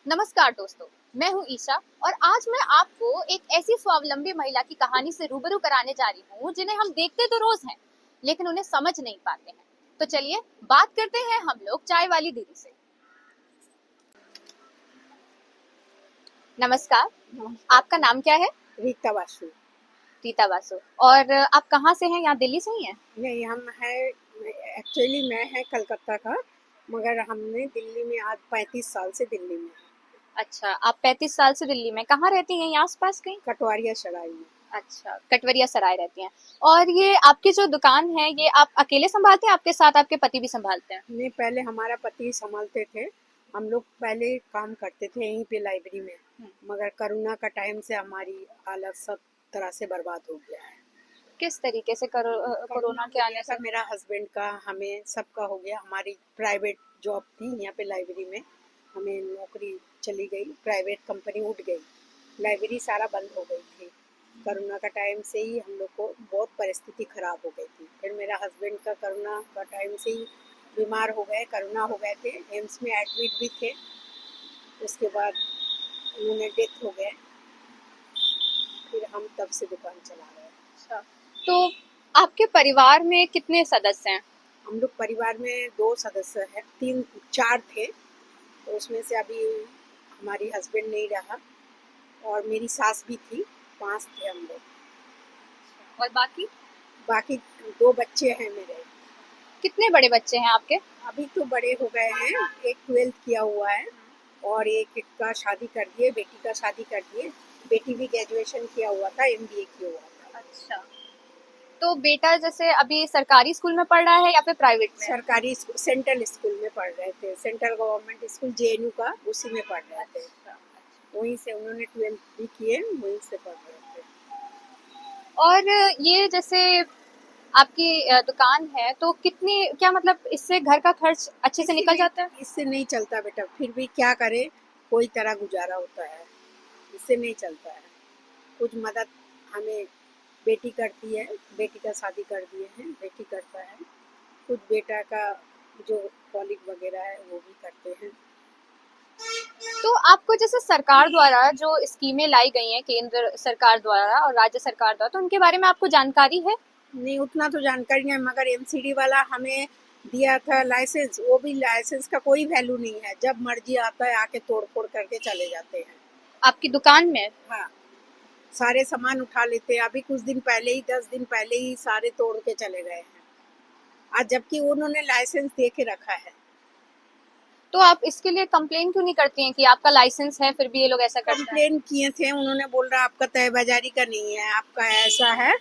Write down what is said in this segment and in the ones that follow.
नमस्कार दोस्तों, मैं हूं ईशा और आज मैं आपको एक ऐसी स्वावलंबी महिला की कहानी से रूबरू कराने जा रही हूं जिन्हें हम देखते तो रोज हैं, लेकिन उन्हें समझ नहीं पाते हैं। तो चलिए बात करते हैं हम लोग चाय वाली दीदी से। नमस्कार, आपका नाम क्या है? रीता बासु। रीता बासु। और आप कहाँ से हैं? यहाँ दिल्ली से ही हैं? नहीं, हम है एक्चुअली मैं है कलकत्ता का, मगर हमने दिल्ली में आज 35 साल से दिल्ली में है। अच्छा, आप 35 साल से दिल्ली में कहाँ रहती हैं? यहाँ आसपास कहीं? कटवारिया सराय में। अच्छा, कटवरिया सराय रहती हैं। और ये आपकी जो दुकान है ये आप अकेले संभालते हैं, आपके साथ आपके पति भी संभालते हैं? नहीं, पहले हमारा पति संभालते थे। हम लोग पहले काम करते थे यहीं पे लाइब्रेरी में, मगर कोरोना का टाइम से हमारी हालत सब तरह से बर्बाद हो गया है। किस तरीके से कोरोना के आने से? मेरा हस्बैंड का, हमें सबका हो गया। हमारी प्राइवेट जॉब थी यहाँ पे लाइब्रेरी में, हमें नौकरी चली गई, प्राइवेट कंपनी उठ गई, लाइब्रेरी सारा बंद हो गई थी। कोरोना का टाइम से ही हम लोग को बहुत परिस्थिति खराब हो गई थी। फिर मेरा हस्बैंड का कोरोना का टाइम से ही बीमार हो गए, कोरोना हो गए थे, एम्स में एडमिट भी थे। उसके बाद उन्होंने डेथ हो गए। फिर हम तब से दुकान चला रहे हैं। अच्छा, तो आपके परिवार में कितने सदस्य हैं? हम लोग परिवार में 2 सदस्य हैं, 4 थे, तो उसमें से अभी हमारी हस्बैंड नहीं रहा और मेरी सास भी थी। 5 थे हम लोग। और बाकी? बाकी 2 बच्चे हैं मेरे। कितने बड़े बच्चे हैं आपके? अभी तो बड़े हो गए हैं, एक 12th किया हुआ है और एक का शादी कर दिए, बेटी का शादी कर दिए। बेटी भी ग्रेजुएशन किया हुआ था, MBA किया हुआ था। अच्छा, तो बेटा जैसे अभी सरकारी स्कूल में पढ़ रहा है या फिर प्राइवेट में? सरकारी स्कूल, सेंट्रल स्कूल में पढ़ रहे थे, सेंट्रल गवर्नमेंट स्कूल JNU का, उसी में पढ़ रहे थे। वहीं से उन्होंने 12th भी किए, वहीं से पढ़ रहे थे। और ये जैसे आपकी दुकान है तो कितनी, क्या मतलब इससे घर का खर्च अच्छे से निकल जाता है? इससे नहीं चलता बेटा, फिर भी क्या करे, कोई तरह गुजारा होता है, इससे नहीं चलता है। कुछ मदद हमें बेटी करती है, बेटी का शादी कर दिए हैं, बेटी करता है। कुछ बेटा का जो कॉलेज वगैरह है वो भी करते हैं। तो आपको जैसे सरकार द्वारा जो स्कीमें लाई गई हैं, केंद्र सरकार द्वारा और राज्य सरकार द्वारा, तो उनके बारे में आपको जानकारी है? नहीं, उतना तो जानकारी नहीं है, मगर MCD वाला हमें दिया था लाइसेंस, वो भी लाइसेंस का कोई वैल्यू नहीं है। जब मर्जी आता है आके तोड़ फोड़ करके चले जाते हैं। आपकी दुकान में? हाँ, सारे सामान उठा लेते हैं। अभी कुछ दिन पहले ही, 10 दिन पहले ही सारे तोड़ के चले गए हैं, आज जबकि उन्होंने लाइसेंस दे के रखा है। तो आप इसके लिए कंप्लेन क्यों नहीं करती हैं कि आपका लाइसेंस है फिर भी ये लोग ऐसा करते हैं? कंप्लेन किए थे, उन्होंने बोल रहा आपका तय बाजारी का नहीं है, आपका ऐसा है,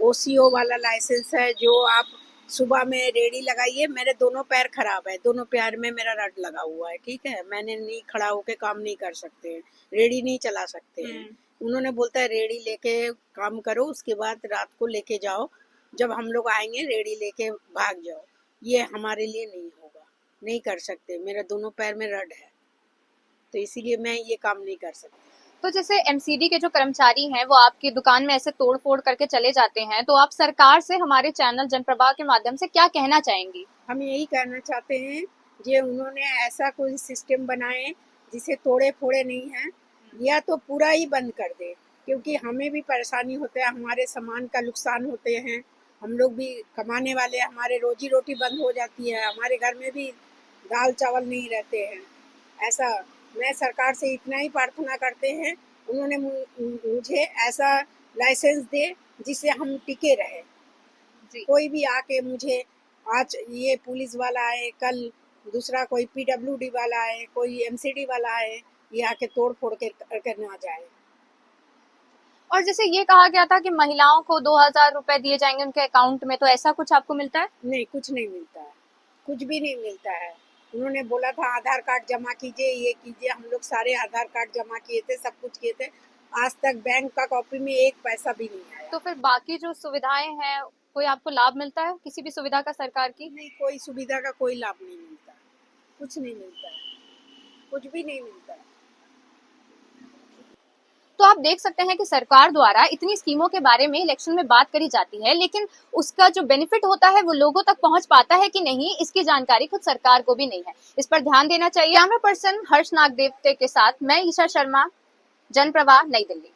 OCO वाला लाइसेंस है, जो आप सुबह में रेडी लगाइए। मेरे दोनों पैर खराब है, दोनों पैर में मेरा रड लगा हुआ है, ठीक है, मैंने नहीं खड़ा होके काम नहीं कर सकते हैं, रेडी नहीं चला सकते हैं। उन्होंने बोलता है रेडी लेके काम करो, उसके बाद रात को लेके जाओ, जब हम लोग आएंगे रेडी लेके भाग जाओ। ये हमारे लिए नहीं होगा, नहीं कर सकते, मेरे दोनों पैर में रड है, तो इसीलिए मैं ये काम नहीं कर सकती। तो जैसे MCD के जो कर्मचारी हैं वो आपकी दुकान में ऐसे तोड़ फोड़ करके चले जाते हैं, तो आप सरकार से हमारे चैनल जनप्रभा के माध्यम से क्या कहना चाहेंगी? हम यही कहना चाहते हैं, जे उन्होंने ऐसा कोई सिस्टम बनाए जिसे तोड़े फोड़े नहीं हैं, या तो पूरा ही बंद कर दे, क्योंकि हमें भी परेशानी होता है, हमारे सामान का नुकसान होते हैं, हम लोग भी कमाने वाले, हमारे रोजी रोटी बंद हो जाती है, हमारे घर में भी दाल चावल नहीं रहते हैं। ऐसा मैं सरकार से इतना ही प्रार्थना करते हैं, उन्होंने मुझे ऐसा लाइसेंस दे जिससे हम टिके रहे। कोई भी आके मुझे, आज ये पुलिस वाला आए, कल दूसरा कोई PWD वाला आए, कोई MCD वाला आए, ये आके तोड़ फोड़ के करके ना जाए। और जैसे ये कहा गया था कि महिलाओं को 2000 रुपए दिए जाएंगे उनके अकाउंट में, तो ऐसा कुछ आपको मिलता है? नहीं, कुछ नहीं मिलता है, कुछ भी नहीं मिलता है। उन्होंने बोला था आधार कार्ड जमा कीजिए, ये कीजिए, हम लोग सारे आधार कार्ड जमा किए थे, सब कुछ किए थे, आज तक बैंक का कॉपी में एक पैसा भी नहीं आया। तो फिर बाकी जो सुविधाएं हैं, कोई आपको लाभ मिलता है किसी भी सुविधा का सरकार की? नहीं, कोई सुविधा का कोई लाभ नहीं मिलता, कुछ नहीं मिलता है, कुछ भी नहीं मिलता है। तो आप देख सकते हैं कि सरकार द्वारा इतनी स्कीमों के बारे में इलेक्शन में बात करी जाती है, लेकिन उसका जो बेनिफिट होता है वो लोगों तक पहुंच पाता है कि नहीं, इसकी जानकारी खुद सरकार को भी नहीं है। इस पर ध्यान देना चाहिए। कैमरा पर्सन हर्ष नागदेवते के साथ मैं ईशा शर्मा, जनप्रवाह, नई दिल्ली।